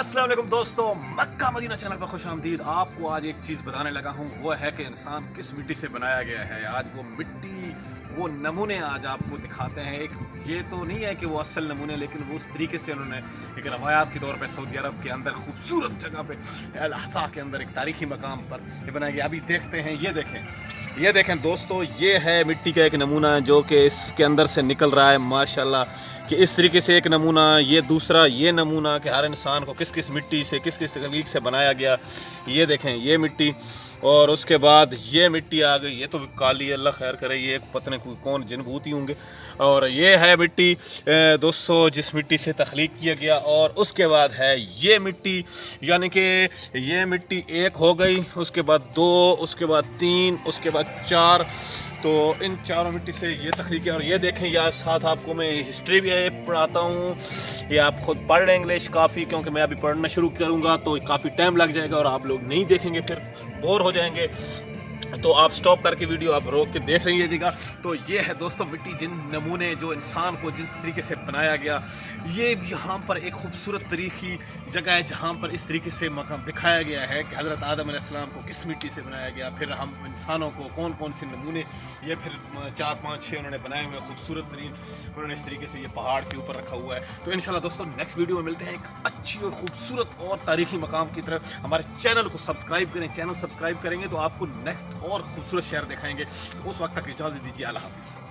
अस्सलाम वालेकुम दोस्तों, मक्का मदीना चैनल पर खुश आमदीद। आपको आज एक चीज़ बताने लगा हूँ, वो है कि इंसान किस मिट्टी से बनाया गया है। आज वो मिट्टी, वो नमूने आज आपको दिखाते हैं। एक ये तो नहीं है कि वो असल नमूने, लेकिन वो उस तरीके से उन्होंने एक रवायात के तौर पे सऊदी अरब के अंदर खूबसूरत जगह पे अल अहसा के अंदर एक तारीखी मकाम पर ये बनाया गया। अभी देखते हैं, ये देखें दोस्तों, ये है मिट्टी का एक नमूना जो कि इसके अंदर से निकल रहा है माशाल्लाह। कि इस तरीके से एक नमूना, ये दूसरा ये नमूना कि हर इंसान को किस किस मिट्टी से किस किस तकनीक से बनाया गया। ये देखें ये मिट्टी, और उसके बाद ये मिट्टी आ गई। ये तो काली है, अल्लाह खैर करे, ये पता नहीं कौन जिन भूती होंगे। और ये है मिट्टी दोस्तों जिस मिट्टी से तख्लीक किया गया। और उसके बाद है ये मिट्टी, यानी कि ये मिट्टी एक हो गई, उसके बाद दो, उसके बाद तीन, उसके बाद चार। तो इन चारों मिट्टी से ये तख्लीक है। और ये देखें, यार साथ आपको मैं हिस्ट्री भी पढ़ाता हूँ, ये आप खुद पढ़ लें इंग्लिश काफ़ी, क्योंकि मैं अभी पढ़ना शुरू करूँगा तो काफ़ी टाइम लग जाएगा और आप लोग नहीं देखेंगे, फिर बोर हो जाएंगे। तो आप स्टॉप करके वीडियो आप रोक के देख रहिएगा। तो ये है दोस्तों मिट्टी, जिन नमूने जो इंसान को जिस तरीके से बनाया गया। ये यहाँ पर एक खूबसूरत तरीकी जगह है जहाँ पर इस तरीके से मकाम दिखाया गया है कि हज़रत आदम अलैहिस्सलाम को किस मिट्टी से बनाया गया। फिर हम इंसानों को कौन कौन से नमूने, ये फिर 4 5 6 उन्होंने बनाए हुए खूबसूरत तरीन, उन्होंने इस तरीके से ये पहाड़ के ऊपर रखा हुआ है। तो इंशाल्लाह दोस्तों नेक्स्ट वीडियो में मिलते हैं एक अच्छी और खूबसूरत और तारीखी मकाम की तरफ। हमारे चैनल को सब्सक्राइब करें, चैनल सब्सक्राइब करेंगे तो आपको नेक्स्ट और खूबसूरत शहर दिखाएंगे। उस वक्त तक इजाज़त दीजिए, अल्लाह हाफिज़।